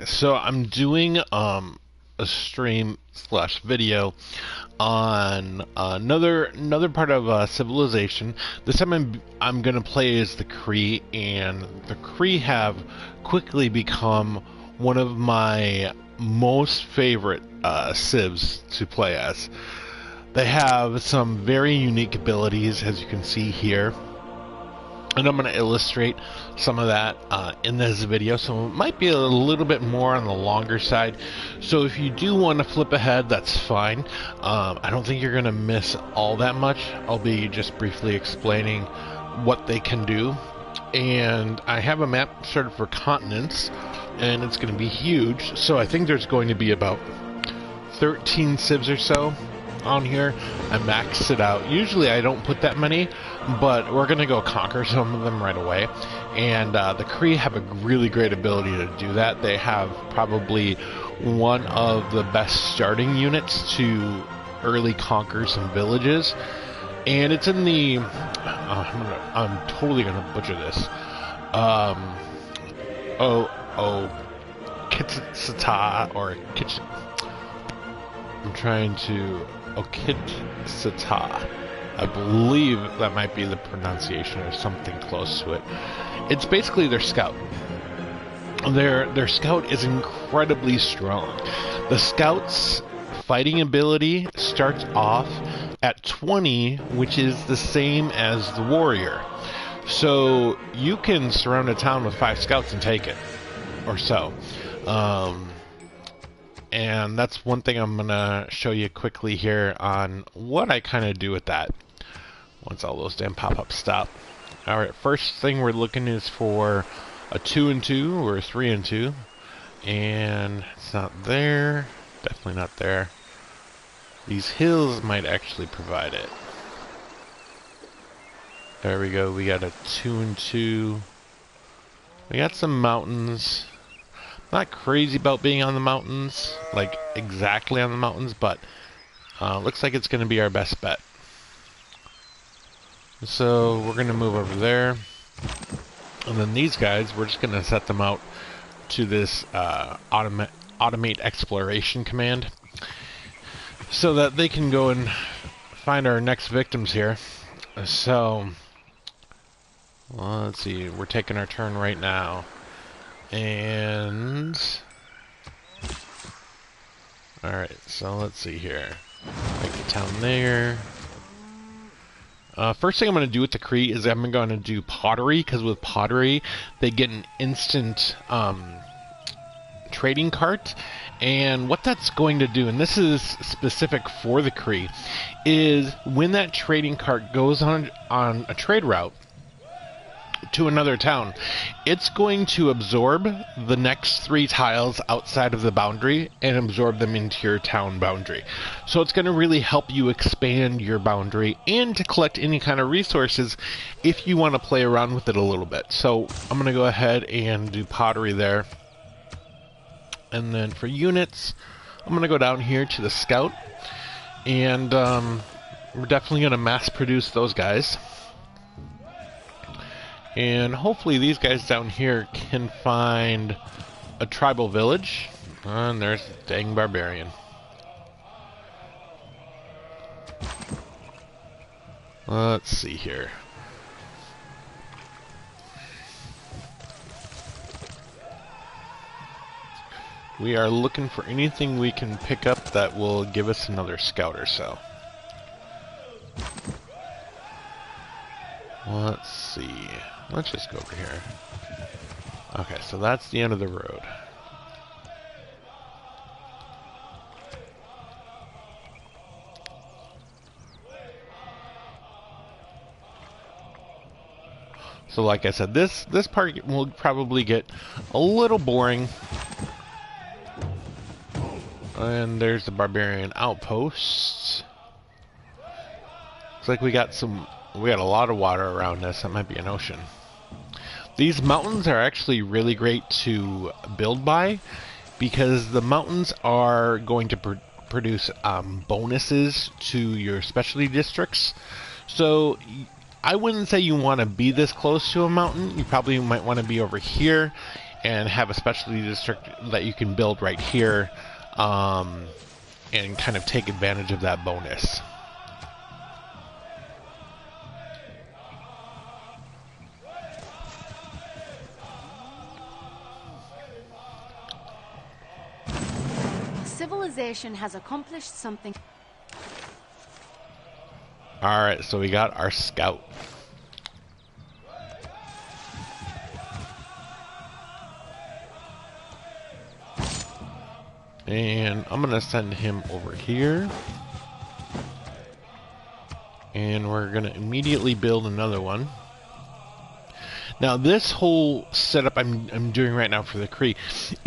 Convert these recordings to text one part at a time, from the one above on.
So I'm doing a stream slash video on another part of civilization. This time I'm gonna play as the Cree, and the Cree have quickly become one of my most favorite civs to play as. They have some very unique abilities, as you can see here. And I'm going to illustrate some of that in this video, so it might be a little bit more on the longer side. So if you do want to flip ahead, that's fine. I don't think you're going to miss all that much. I'll be just briefly explaining what they can do. And I have a map started for continents, and it's going to be huge. So I think there's going to be about 13 civs or so on here. I maxed it out. Usually I don't put that many, but we're gonna go conquer some of them right away. And the Cree have a really great ability to do that. They have probably one of the best starting units to early conquer some villages, and it's in the I'm totally gonna butcher this. Kitsata or Kitchen. I'm trying to Okitsata. I believe that might be the pronunciation or something close to it. It's basically their scout. Their scout is incredibly strong. The scout's fighting ability starts off at 20, which is the same as the warrior. So you can surround a town with 5 scouts and take it, or so. And that's one thing I'm going to show you quickly here on what I kind of do with that once all those damn pop-ups stop. Alright, first thing we're looking is for a 2 and 2 or a 3 and 2. And it's not there. Definitely not there. These hills might actually provide it. There we go. We got a 2 and 2. We got some mountains. Not crazy about being on the mountains, like exactly on the mountains, but looks like it's going to be our best bet. So we're going to move over there, and then these guys, we're just going to set them out to this automate exploration command, so that they can go and find our next victims here. So let's see, we're taking our turn right now. And alright, so let's see here. Make the town there. First thing I'm going to do with the Cree is I'm going to do pottery, because with pottery they get an instant trading cart. And what that's going to do, and this is specific for the Cree, is when that trading cart goes on a trade route to another town, it's going to absorb the next 3 tiles outside of the boundary and absorb them into your town boundary. So it's going to really help you expand your boundary and to collect any kind of resources if you want to play around with it a little bit. So I'm going to go ahead and do pottery there. And then for units, I'm going to go down here to the scout, and we're definitely going to mass produce those guys. And hopefully these guys down here can find a tribal village. And there's the dang barbarian. Let's see here. We are looking for anything we can pick up that will give us another scout or so. Let's see. Let's just go over here. Okay, so that's the end of the road. So like I said, this part will probably get a little boring. And there's the barbarian outposts. Looks like we got a lot of water around us. That might be an ocean. These mountains are actually really great to build by, because the mountains are going to produce bonuses to your specialty districts. So I wouldn't say you want to be this close to a mountain. You probably might want to be over here and have a specialty district that you can build right here, and kind of take advantage of that bonus. Civilization has accomplished something. Alright, so we got our scout. And I'm gonna send him over here. And we're gonna immediately build another one. Now this whole setup I'm doing right now for the Cree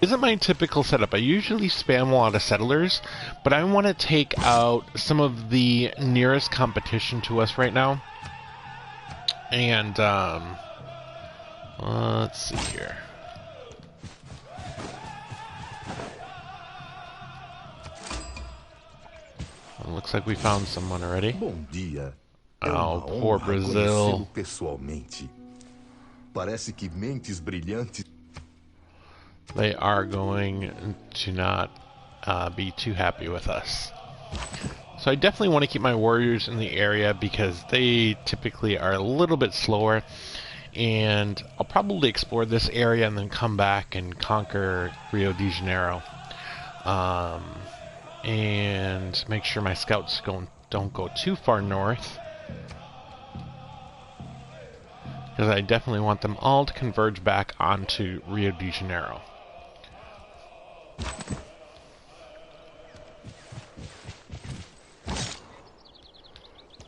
isn't my typical setup. I usually spam a lot of settlers, but I want to take out some of the nearest competition to us right now. And let's see here. It looks like we found someone already. Bom dia. Oh, poor Brazil. Pessoalmente. Parece que mentes brilhantes. They are going to not be too happy with us. So I definitely want to keep my warriors in the area because they typically are a little bit slower. And I'll probably explore this area and then come back and conquer Rio de Janeiro. And make sure my scouts don't go too far north. Because I definitely want them all to converge back onto Rio de Janeiro.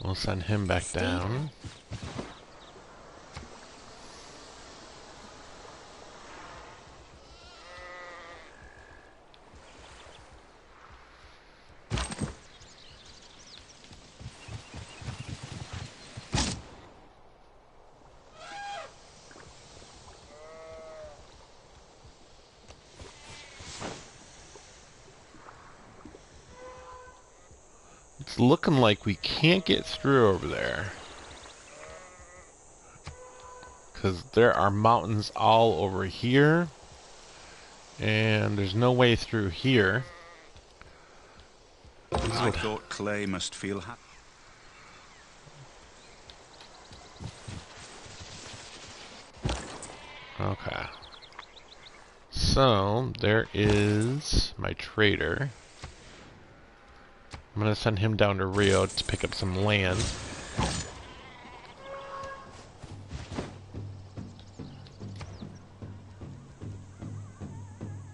We'll send him back down. It's looking like we can't get through over there. Because there are mountains all over here. And there's no way through here. I thought Clay must feel happy. Okay. So, there is my trader. I'm going to send him down to Rio to pick up some land.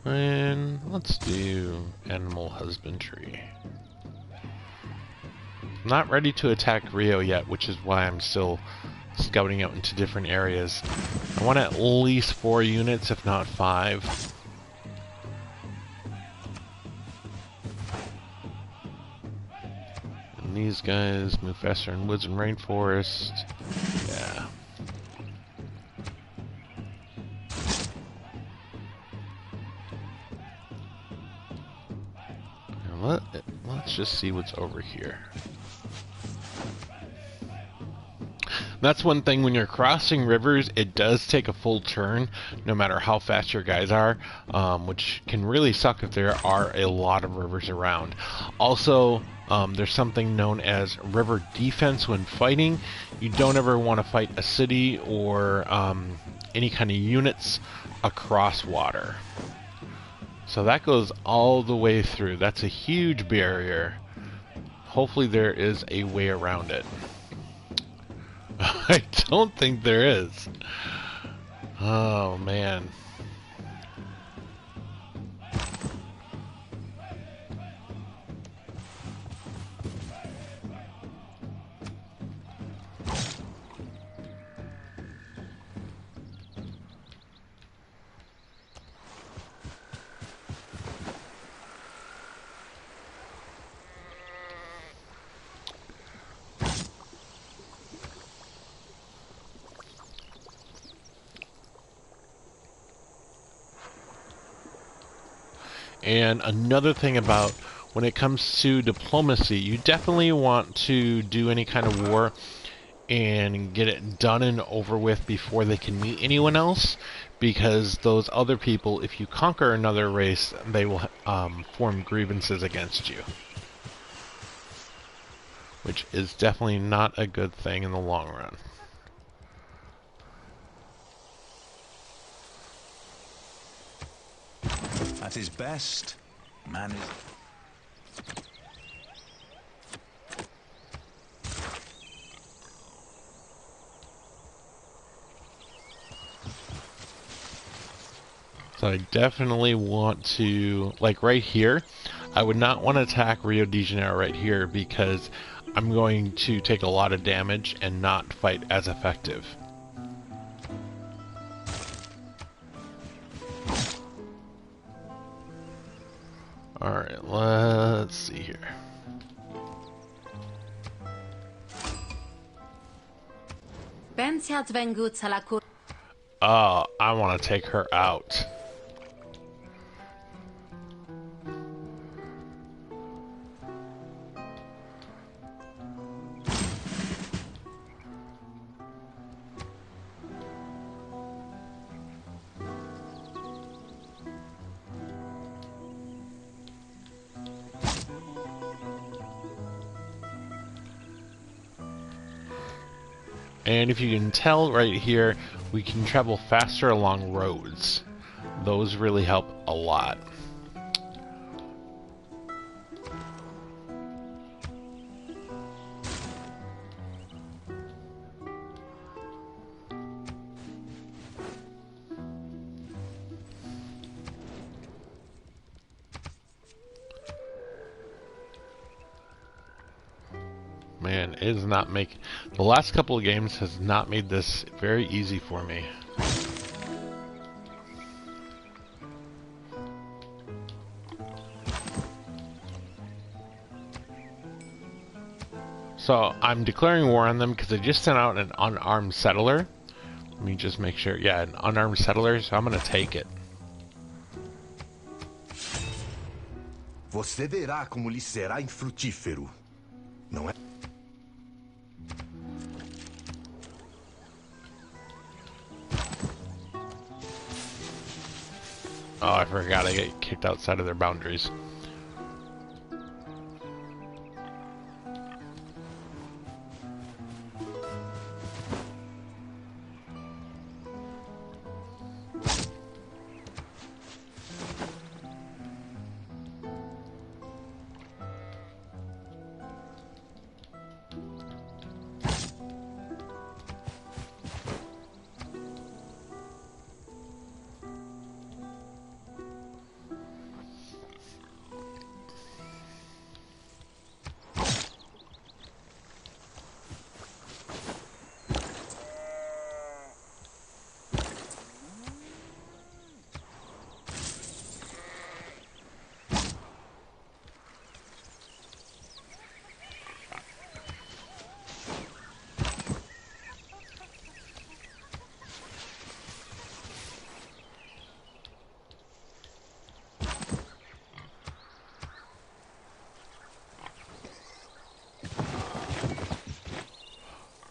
And let's do animal husbandry. Not ready to attack Rio yet, which is why I'm still scouting out into different areas. I want at least 4 units, if not 5. And these guys move faster in woods and rainforest. Yeah. Now let's just see what's over here. That's one thing, when you're crossing rivers, it does take a full turn, no matter how fast your guys are, which can really suck if there are a lot of rivers around. Also, there's something known as river defense when fighting. You don't ever want to fight a city or any kind of units across water. So that goes all the way through. That's a huge barrier. Hopefully there is a way around it. I don't think there is. Oh, man. And another thing about when it comes to diplomacy, you definitely want to do any kind of war and get it done and over with before they can meet anyone else, because those other people, if you conquer another race, they will form grievances against you, which is definitely not a good thing in the long run. At his best, man is... So I definitely want to, like right here, I would not want to attack Rio de Janeiro right here because I'm going to take a lot of damage and not fight as effective. Alright, let's see here. Pensi ați venit la cur... Oh, I want to take her out. And if you can tell right here, we can travel faster along roads. Those really help a lot. Man, it is not making... The last couple of games has not made this very easy for me. So, I'm declaring war on them because I just sent out an unarmed settler. Let me just make sure. Yeah, an unarmed settler, so I'm going to take it. Você verá como lhe será infrutífero. Não é? Oh, I forgot I get kicked outside of their boundaries.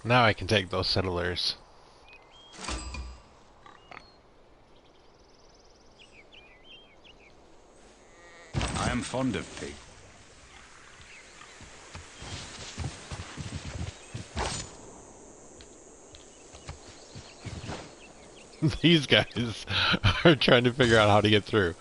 Now I can take those settlers. I am fond of pig. These guys are trying to figure out how to get through.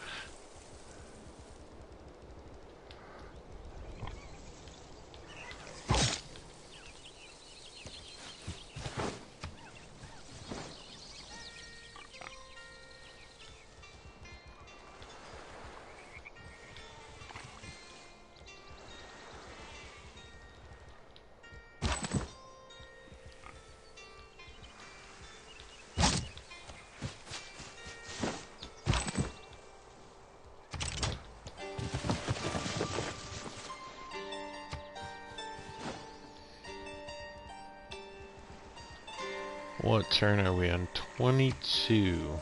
What turn are we on? 22.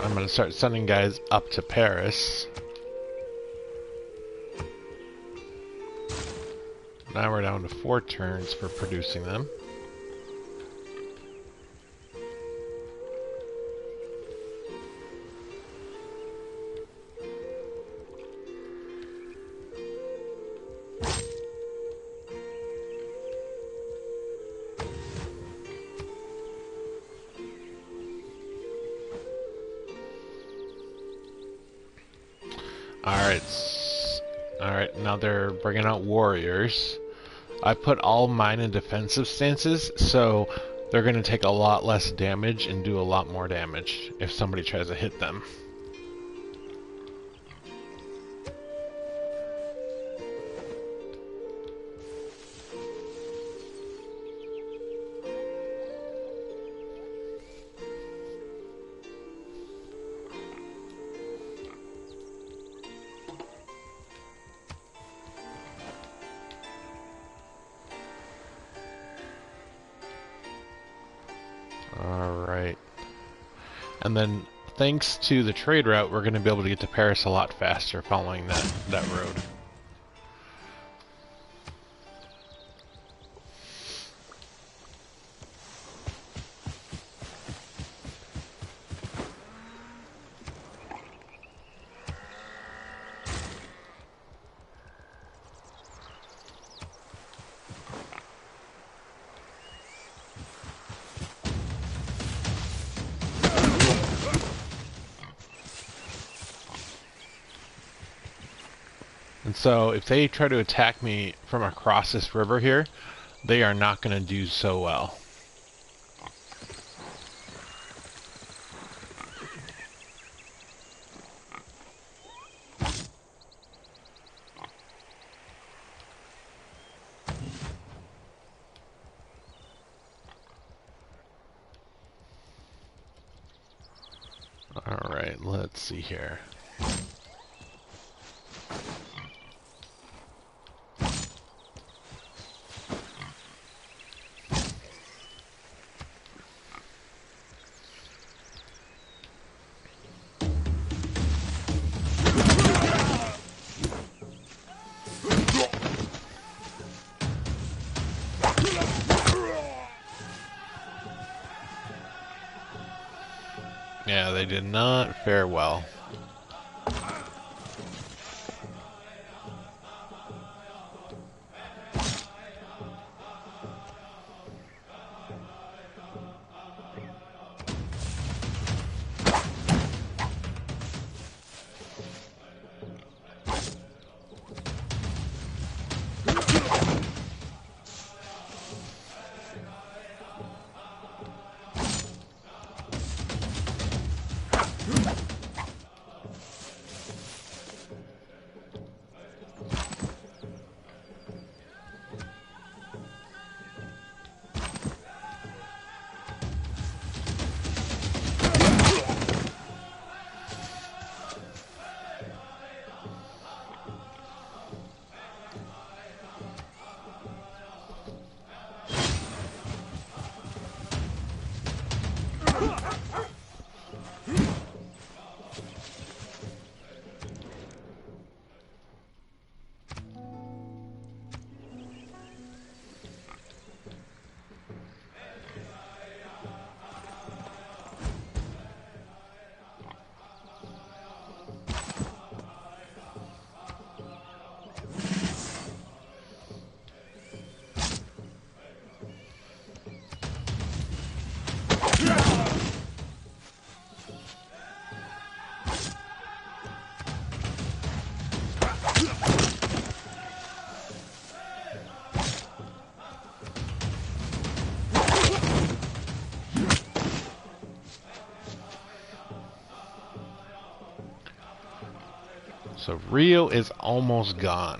I'm gonna start sending guys up to Paris. Now we're down to 4 turns for producing them. Alright, now they're bringing out warriors. I put all mine in defensive stances, so they're going to take a lot less damage and do a lot more damage if somebody tries to hit them. Alright. And then, thanks to the trade route, we're going to be able to get to Paris a lot faster following that road. And so, if they try to attack me from across this river here, they are not going to do so well. Alright, let's see here. Yeah, they did not fare well. So Rio is almost gone.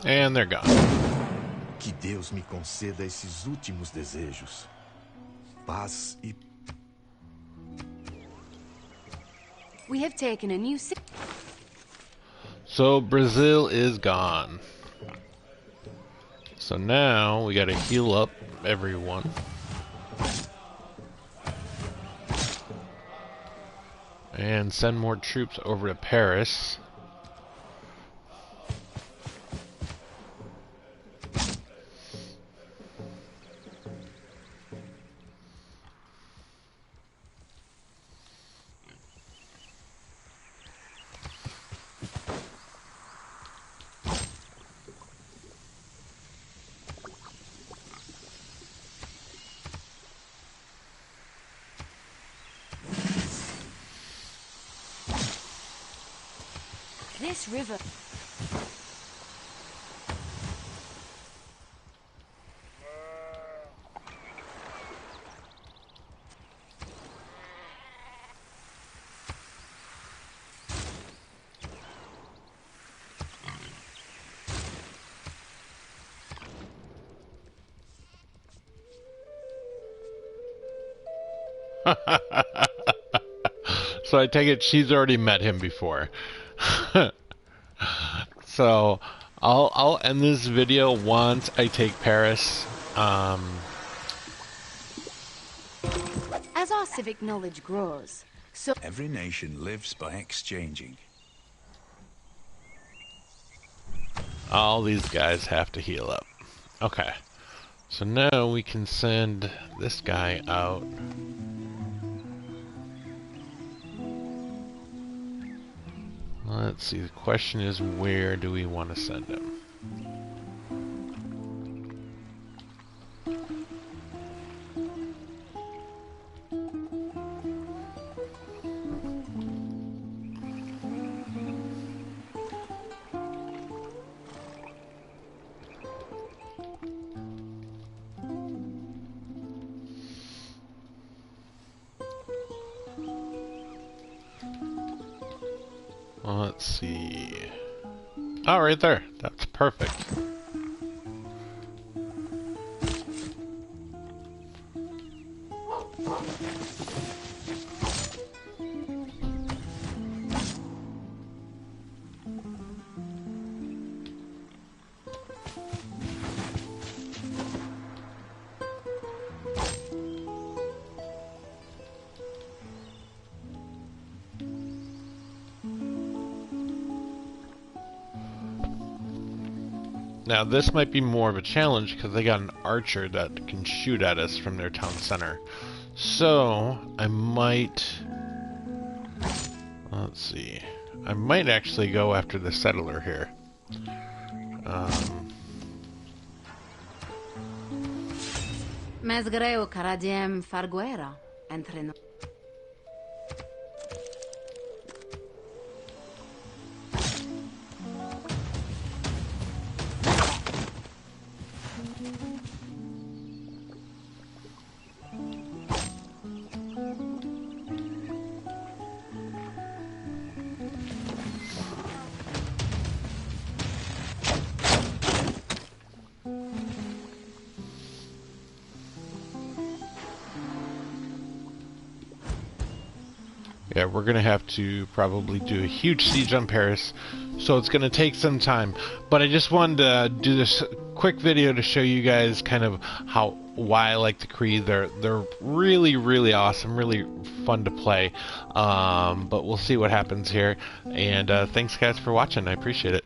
And they're gone. Que Deus me conceda esses últimos desejos. Paz e... We have taken a new city. So Brazil is gone. So now we gotta heal up everyone. And send more troops over to Paris. This river. So I take it she's already met him before. So I'll end this video once I take Paris. As our civic knowledge grows, so Every nation lives by exchanging. All these guys have to heal up. Okay. So now we can send this guy out. Let's see, the question is, where do we want to send him? Let's see. Oh, right there. That's perfect. Now this might be more of a challenge because they got an archer that can shoot at us from their town center. So I might, let's see, I might actually go after the settler here. Mas greu caradiem far guerra entre noi. Yeah, we're going to have to probably do a huge siege on Paris, so it's going to take some time. But I just wanted to do this quick video to show you guys kind of why I like the cree. They're really, really awesome, really fun to play. But we'll see what happens here. And thanks guys for watching. I appreciate it.